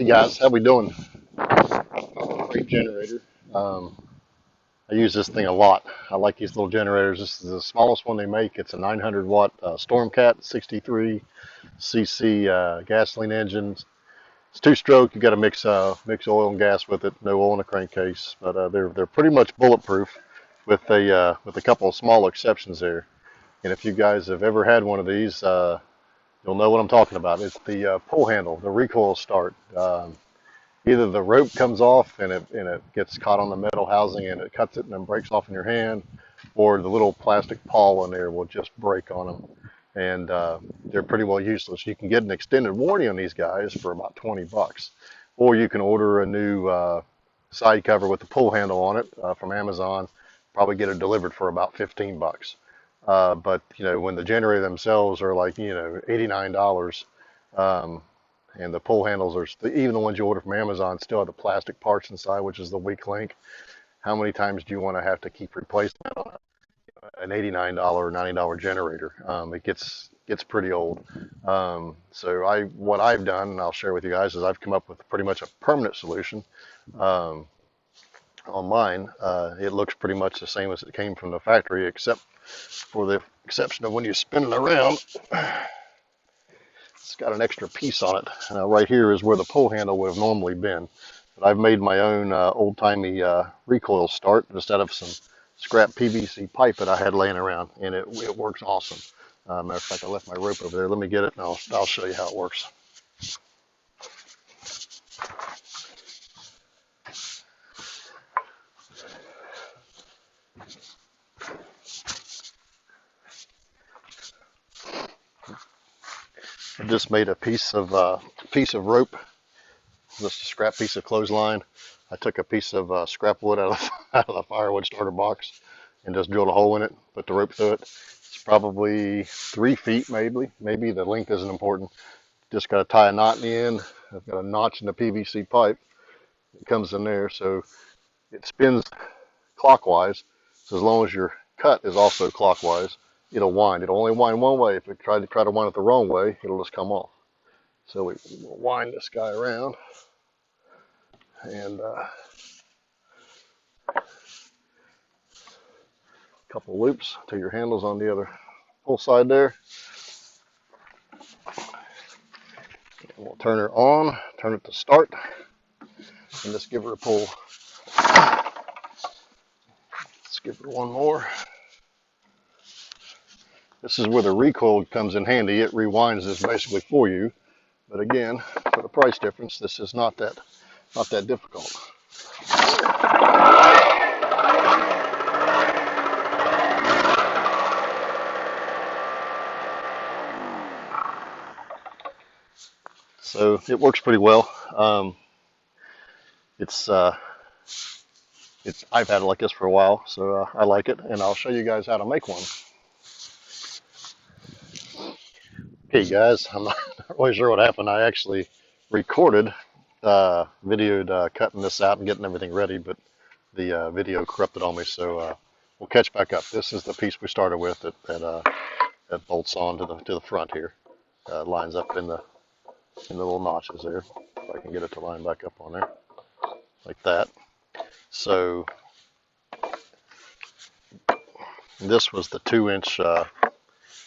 Hey guys, how we doing? Great generator. Um, I use this thing a lot. I like these little generators. This is the smallest one they make. It's a 900 watt Stormcat 63 cc gasoline engine. It's two stroke. You got to mix oil and gas with it. No oil in a crankcase, but they're pretty much bulletproof with a couple of small exceptions there. And if you guys have ever had one of these, you'll know what I'm talking about. It's the pull handle, the recoil start. Either the rope comes off and it gets caught on the metal housing and it cuts it and then breaks off in your hand, or the little plastic pawl in there will just break on them. And they're pretty well useless. You can get an extended warranty on these guys for about 20 bucks, or you can order a new side cover with the pull handle on it from Amazon. Probably get it delivered for about 15 bucks. But you know, when the generator themselves are like, you know, $89, and the pull handles are, even the ones you order from Amazon, still have the plastic parts inside, which is the weak link. How many times do you want to have to keep replacing that on an $89 or $90 generator? It gets pretty old. So what I've done, and I'll share with you guys, is I've come up with pretty much a permanent solution. On mine, it looks pretty much the same as it came from the factory, except for the exception of when you spin it around, it's got an extra piece on it. Right here is where the pull handle would have normally been. But I've made my own old-timey recoil start just out of some scrap PVC pipe that I had laying around, and it works awesome. Matter of fact, I left my rope over there. Let me get it, and I'll show you how it works. I just made a piece of rope, just a scrap piece of clothesline. I took a piece of scrap wood out of the firewood starter box and just drilled a hole in it, put the rope through it. It's probably 3 feet, maybe the length isn't important. Just got to tie a knot in the end. I've got a notch in the PVC pipe. It comes in there, so it spins clockwise. So as long as your cut is also clockwise, it'll wind. It'll only wind one way. If it try to wind it the wrong way, it'll just come off. So we'll wind this guy around, and a couple loops till your handle's on the other pull side there. And we'll turn her on, turn it to start, and just give her a pull. Let's give her one more. This is where the recoil comes in handy. It rewinds this basically for you. But again, for the price difference, this is not that difficult. So it works pretty well. I've had it like this for a while, so I like it, and I'll show you guys how to make one. Okay, guys, I'm not really sure what happened. I actually recorded, videoed cutting this out and getting everything ready, but the video corrupted on me, so we'll catch back up. This is the piece we started with that bolts on to the front here. Lines up in the little notches there. If I can get it to line back up on there, like that. So this was the 2-inch.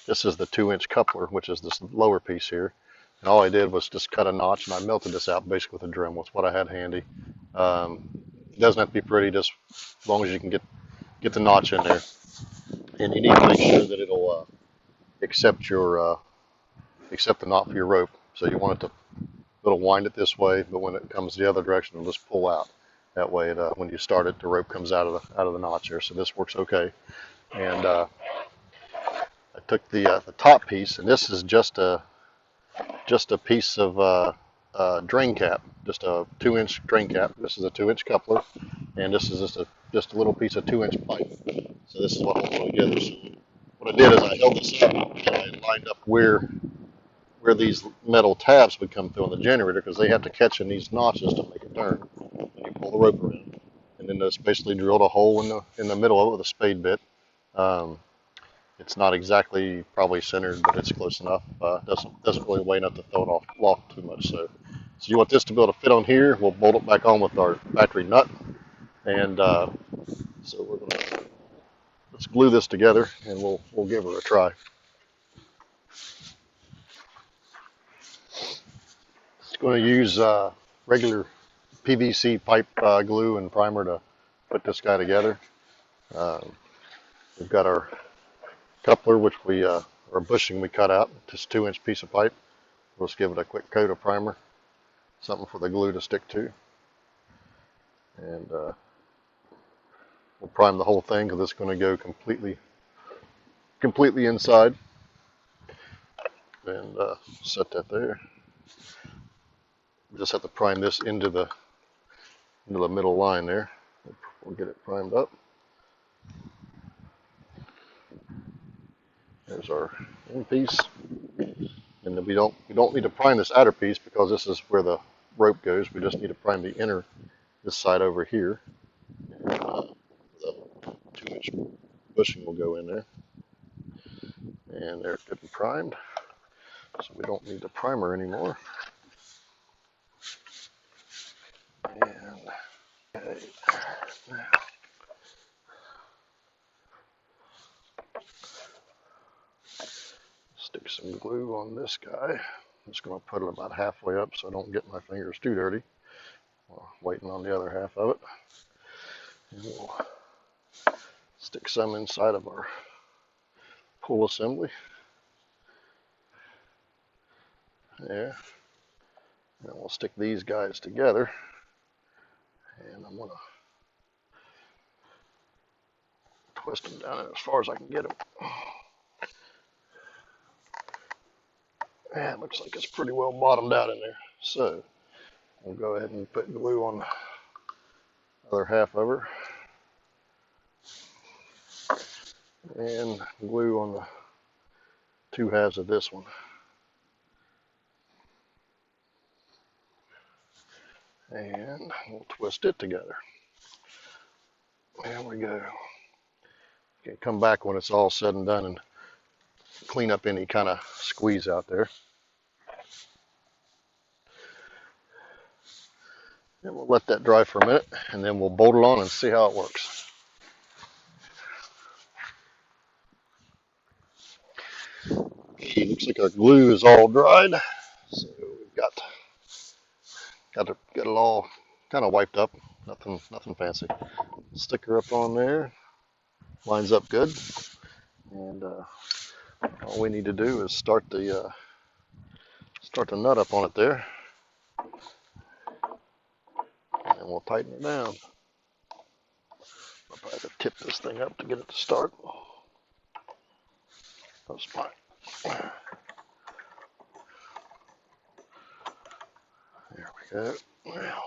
This is the 2-inch coupler, which is this lower piece here. And all I did was just cut a notch, and I melted this out basically with a Dremel. It's what I had handy. It doesn't have to be pretty, just as long as you can get the notch in there. And you need to make sure that it'll accept the knot for your rope. So you want it to, it'll wind it this way, but when it comes the other direction, it'll just pull out. That way, when you start it, the rope comes out of the notch here. So this works okay. And I took the top piece, and this is just a piece of drain cap, just a 2-inch drain cap. This is a 2-inch coupler, and this is just a little piece of 2-inch pipe. So this is what holds it together. So what I did is I held this up and I lined up where these metal tabs would come through on the generator, because they have to catch in these notches to make it turn when you pull the rope around. And then just basically drilled a hole in the middle of it with a spade bit. It's not exactly probably centered, but it's close enough. Doesn't really weigh enough to throw it off too much. So So you want this to be able to fit on here. We'll bolt it back on with our battery nut. And so we're gonna let's glue this together, and we'll give her a try. It's going to use regular PVC pipe glue and primer to put this guy together. Uh, we've got our coupler, which our bushing we cut out, just 2-inch piece of pipe. We'll just give it a quick coat of primer, something for the glue to stick to, and we'll prime the whole thing because it's going to go completely inside. And set that there. We just have to prime this into the middle line there. We'll get it primed up. There's our end piece, and then we don't need to prime this outer piece because this is where the rope goes. We just need to prime the inner, this side over here. The 2-inch bushing will go in there, and they're good and primed, so we don't need the primer anymore. And okay, now stick some glue on this guy. I'm just going to put it about halfway up so I don't get my fingers too dirty while waiting on the other half of it. And we'll stick some inside of our pull assembly. There. And we'll stick these guys together. And I'm going to twist them down as far as I can get them. Yeah, it looks like it's pretty well bottomed out in there. So we'll go ahead and put glue on the other half of her. And glue on the 2 halves of this one. And we'll twist it together. There we go. You can come back when it's all said and done and clean up any kind of squeeze out there. And we'll let that dry for a minute, and then we'll bolt it on and see how it works. Okay, looks like our glue is all dried, so we've got it all kind of wiped up. Nothing fancy. Stick her up on there. Lines up good, and all we need to do is start the nut up on it there, and we'll tighten it down. I'll probably have to tip this thing up to get it to start. That's fine. There we go. Now,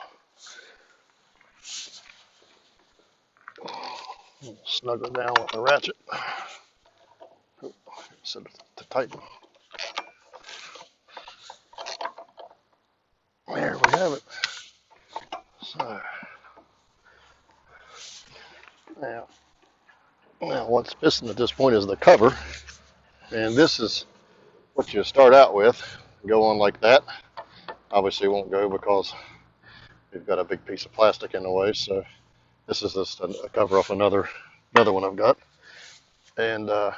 we'll snuggle down with the ratchet. Set it to tighten. There we have it. So now what's missing at this point is the cover, and this is what you start out with. Go on like that. Obviously it won't go because we've got a big piece of plastic in the way, so this is just a cover off another one I've got. And I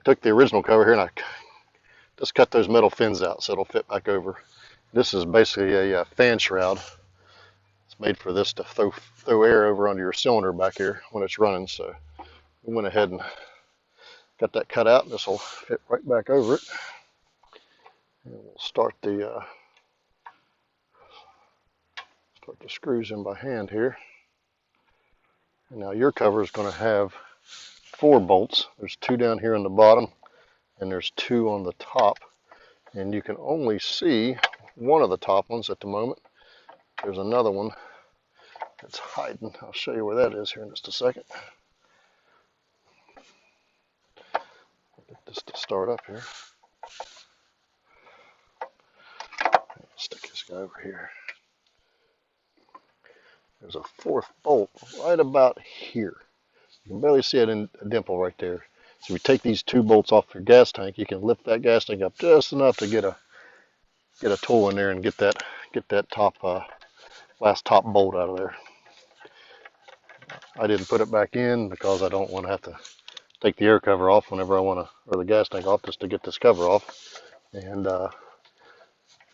took the original cover here and I just cut those metal fins out so it'll fit back over. This is basically a fan shroud. It's made for this to throw air over under your cylinder back here when it's running. So we went ahead and got that cut out. This will fit right back over it. And we'll start the screws in by hand here. And now your cover is going to have 4 bolts. There's 2 down here on the bottom, and there's 2 on the top. And you can only see one of the top ones at the moment. There's another one that's hiding. I'll show you where that is here in just a second. Get this to start up here. Stick this guy over here. There's a 4th bolt right about here. You can barely see it in a dimple right there. So we take these 2 bolts off your gas tank. You can lift that gas tank up just enough to get get a tool in there and get that top last top bolt out of there. I didn't put it back in because I don't want to have to take the air cover off whenever I want to, or the gas tank off, just to get this cover off. And if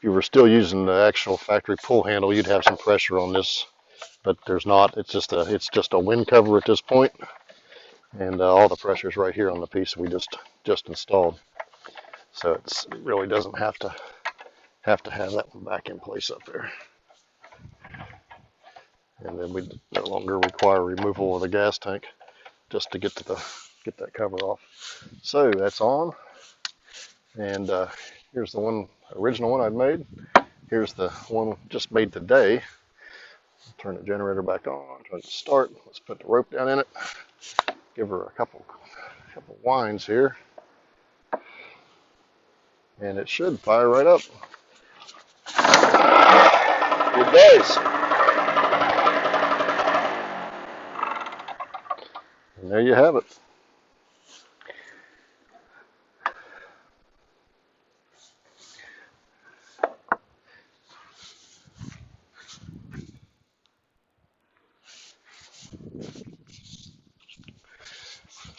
you were still using the actual factory pull handle, you'd have some pressure on this, but there's not. It's just a wind cover at this point, and all the pressure is right here on the piece we just installed. So it really doesn't have to have that one back in place up there. And then we no longer require removal of the gas tank just to get that cover off. So that's on, and here's the original one I made. Here's the one just made today. Turn the generator back on, try to start. Let's put the rope down in it. Give her a couple winds here, and it should fire right up. It does. And there you have it.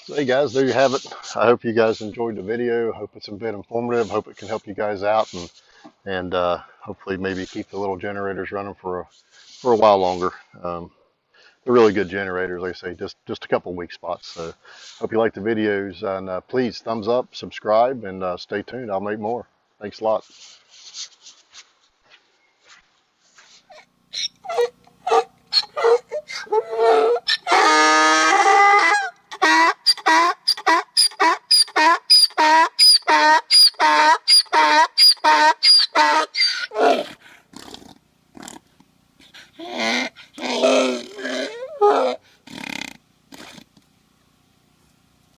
So hey guys, there you have it. I hope you guys enjoyed the video. I hope it's a bit informative. I hope it can help you guys out, and hopefully maybe keep the little generators running for a while longer. They're really good generators, like I say, just a couple weak spots. So hope you like the videos, and please thumbs up, subscribe, and stay tuned. I'll make more. Thanks a lot.